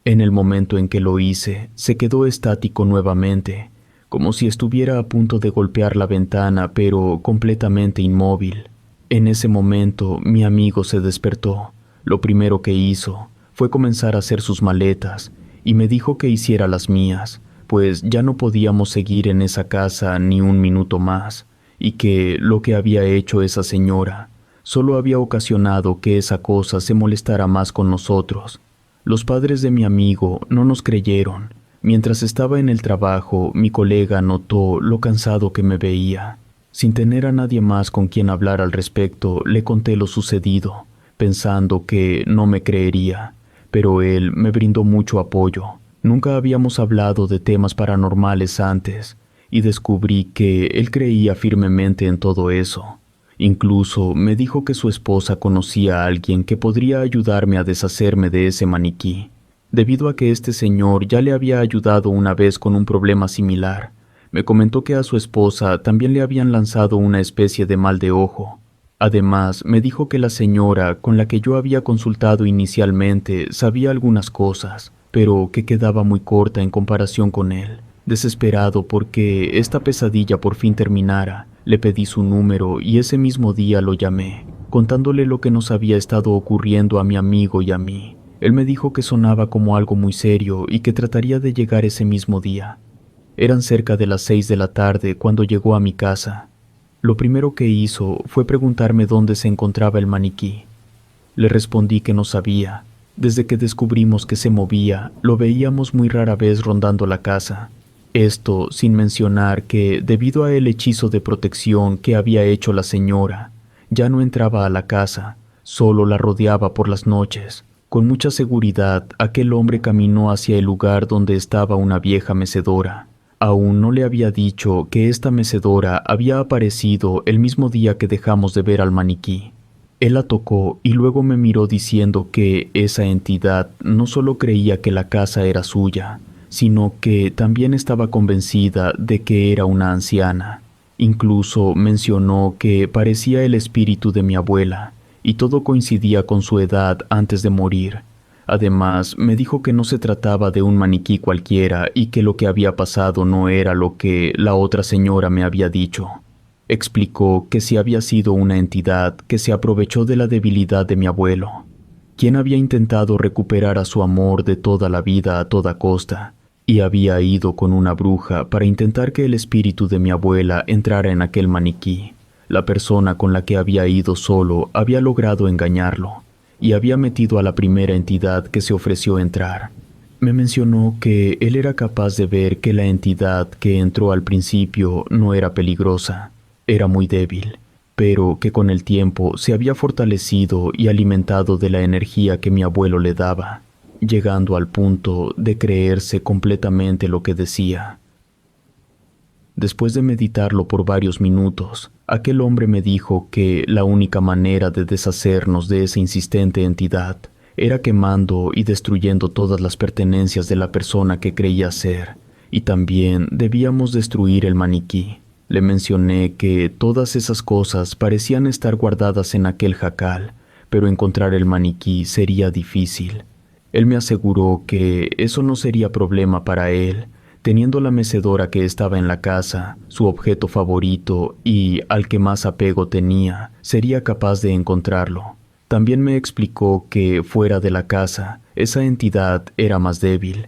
En el momento en que lo hice, se quedó estático nuevamente, como si estuviera a punto de golpear la ventana, pero completamente inmóvil. En ese momento, mi amigo se despertó. Lo primero que hizo fue comenzar a hacer sus maletas, y me dijo que hiciera las mías, pues ya no podíamos seguir en esa casa ni un minuto más, y que lo que había hecho esa señora solo había ocasionado que esa cosa se molestara más con nosotros. Los padres de mi amigo no nos creyeron. Mientras estaba en el trabajo, mi colega notó lo cansado que me veía. Sin tener a nadie más con quien hablar al respecto, le conté lo sucedido, pensando que no me creería, pero él me brindó mucho apoyo. Nunca habíamos hablado de temas paranormales antes, y descubrí que él creía firmemente en todo eso. Incluso me dijo que su esposa conocía a alguien que podría ayudarme a deshacerme de ese maniquí, debido a que este señor ya le había ayudado una vez con un problema similar. Me comentó que a su esposa también le habían lanzado una especie de mal de ojo. Además, me dijo que la señora con la que yo había consultado inicialmente sabía algunas cosas, pero que quedaba muy corta en comparación con él. Desesperado porque esta pesadilla por fin terminara, le pedí su número y ese mismo día lo llamé, contándole lo que nos había estado ocurriendo a mi amigo y a mí. Él me dijo que sonaba como algo muy serio y que trataría de llegar ese mismo día. Eran cerca de las 6 de la tarde cuando llegó a mi casa. Lo primero que hizo fue preguntarme dónde se encontraba el maniquí. Le respondí que no sabía. Desde que descubrimos que se movía, lo veíamos muy rara vez rondando la casa. Esto sin mencionar que, debido al hechizo de protección que había hecho la señora, ya no entraba a la casa, solo la rodeaba por las noches. Con mucha seguridad, aquel hombre caminó hacia el lugar donde estaba una vieja mecedora. Aún no le había dicho que esta mecedora había aparecido el mismo día que dejamos de ver al maniquí. Él la tocó y luego me miró diciendo que esa entidad no solo creía que la casa era suya, sino que también estaba convencida de que era una anciana. Incluso mencionó que parecía el espíritu de mi abuela, y todo coincidía con su edad antes de morir. Además, me dijo que no se trataba de un maniquí cualquiera y que lo que había pasado no era lo que la otra señora me había dicho. Explicó que sí había sido una entidad que se aprovechó de la debilidad de mi abuelo, quien había intentado recuperar a su amor de toda la vida a toda costa, y había ido con una bruja para intentar que el espíritu de mi abuela entrara en aquel maniquí. La persona con la que había ido solo había logrado engañarlo, y había metido a la primera entidad que se ofreció entrar. Me mencionó que él era capaz de ver que la entidad que entró al principio no era peligrosa, era muy débil, pero que con el tiempo se había fortalecido y alimentado de la energía que mi abuelo le daba, llegando al punto de creerse completamente lo que decía. Después de meditarlo por varios minutos, aquel hombre me dijo que la única manera de deshacernos de esa insistente entidad era quemando y destruyendo todas las pertenencias de la persona que creía ser, y también debíamos destruir el maniquí. Le mencioné que todas esas cosas parecían estar guardadas en aquel jacal, pero encontrar el maniquí sería difícil. Él me aseguró que eso no sería problema para él, teniendo la mecedora que estaba en la casa, su objeto favorito y al que más apego tenía, sería capaz de encontrarlo. También me explicó que fuera de la casa, esa entidad era más débil.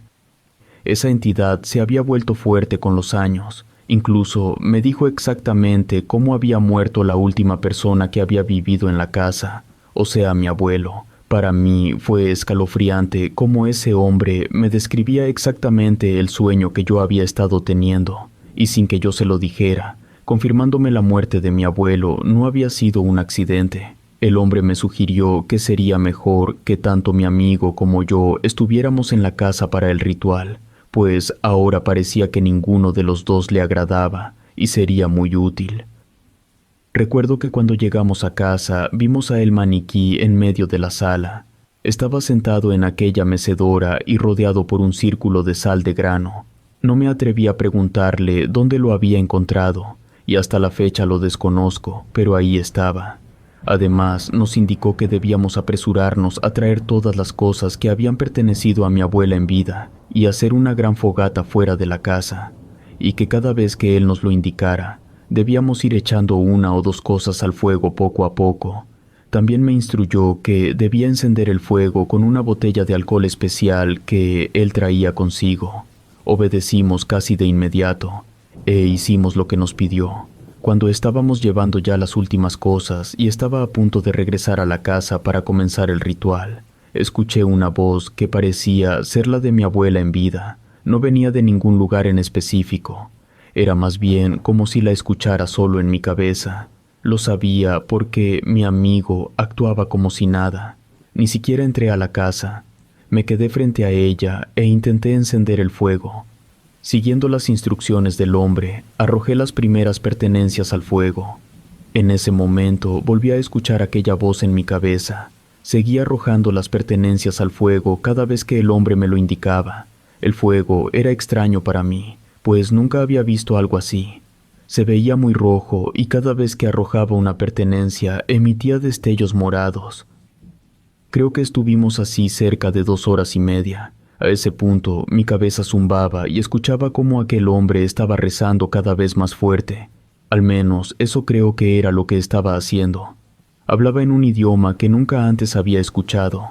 Esa entidad se había vuelto fuerte con los años. Incluso me dijo exactamente cómo había muerto la última persona que había vivido en la casa, o sea, mi abuelo. Para mí fue escalofriante cómo ese hombre me describía exactamente el sueño que yo había estado teniendo, y sin que yo se lo dijera, confirmándome la muerte de mi abuelo no había sido un accidente. El hombre me sugirió que sería mejor que tanto mi amigo como yo estuviéramos en la casa para el ritual, pues ahora parecía que ninguno de los dos le agradaba y sería muy útil. Recuerdo que cuando llegamos a casa vimos a el maniquí en medio de la sala. Estaba sentado en aquella mecedora y rodeado por un círculo de sal de grano. No me atreví a preguntarle dónde lo había encontrado, y hasta la fecha lo desconozco, pero ahí estaba. Además, nos indicó que debíamos apresurarnos a traer todas las cosas que habían pertenecido a mi abuela en vida y hacer una gran fogata fuera de la casa, y que cada vez que él nos lo indicara, debíamos ir echando una o dos cosas al fuego poco a poco. También me instruyó que debía encender el fuego con una botella de alcohol especial que él traía consigo. Obedecimos casi de inmediato, e hicimos lo que nos pidió. Cuando estábamos llevando ya las últimas cosas y estaba a punto de regresar a la casa para comenzar el ritual, escuché una voz que parecía ser la de mi abuela en vida. No venía de ningún lugar en específico. Era más bien como si la escuchara solo en mi cabeza. Lo sabía porque mi amigo actuaba como si nada. Ni siquiera entré a la casa. Me quedé frente a ella e intenté encender el fuego. Siguiendo las instrucciones del hombre, arrojé las primeras pertenencias al fuego. En ese momento volví a escuchar aquella voz en mi cabeza. Seguí arrojando las pertenencias al fuego cada vez que el hombre me lo indicaba. El fuego era extraño para mí, pues nunca había visto algo así. Se veía muy rojo y cada vez que arrojaba una pertenencia emitía destellos morados. Creo que estuvimos así cerca de 2 horas y media, A ese punto, mi cabeza zumbaba y escuchaba cómo aquel hombre estaba rezando cada vez más fuerte. Al menos, eso creo que era lo que estaba haciendo. Hablaba en un idioma que nunca antes había escuchado.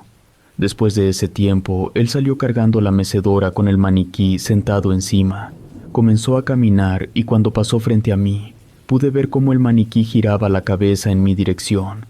Después de ese tiempo, él salió cargando la mecedora con el maniquí sentado encima. Comenzó a caminar y cuando pasó frente a mí, pude ver cómo el maniquí giraba la cabeza en mi dirección.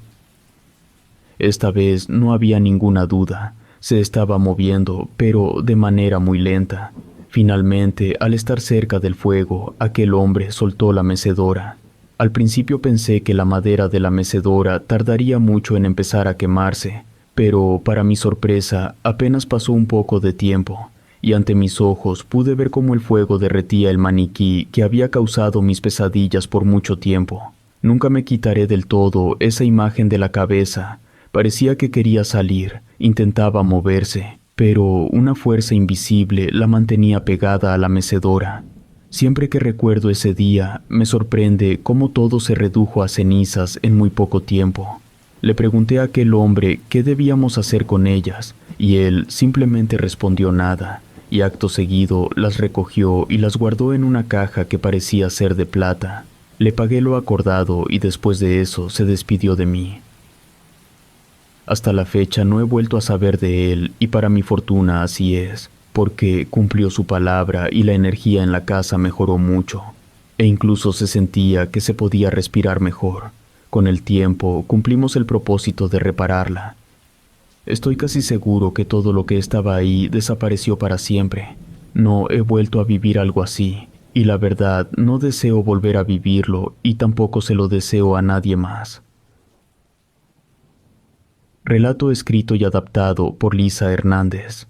Esta vez no había ninguna duda. Se estaba moviendo, pero de manera muy lenta. Finalmente, al estar cerca del fuego, aquel hombre soltó la mecedora. Al principio pensé que la madera de la mecedora tardaría mucho en empezar a quemarse, pero para mi sorpresa apenas pasó un poco de tiempo, y ante mis ojos pude ver cómo el fuego derretía el maniquí que había causado mis pesadillas por mucho tiempo. Nunca me quitaré del todo esa imagen de la cabeza. Parecía que quería salir, intentaba moverse, pero una fuerza invisible la mantenía pegada a la mecedora. Siempre que recuerdo ese día, me sorprende cómo todo se redujo a cenizas en muy poco tiempo. Le pregunté a aquel hombre qué debíamos hacer con ellas, y él simplemente respondió nada, y acto seguido las recogió y las guardó en una caja que parecía ser de plata. Le pagué lo acordado y después de eso se despidió de mí. Hasta la fecha no he vuelto a saber de él y para mi fortuna así es, porque cumplió su palabra y la energía en la casa mejoró mucho, e incluso se sentía que se podía respirar mejor. Con el tiempo cumplimos el propósito de repararla. Estoy casi seguro que todo lo que estaba ahí desapareció para siempre. No he vuelto a vivir algo así, y la verdad no deseo volver a vivirlo y tampoco se lo deseo a nadie más. Relato escrito y adaptado por Lisa Hernández.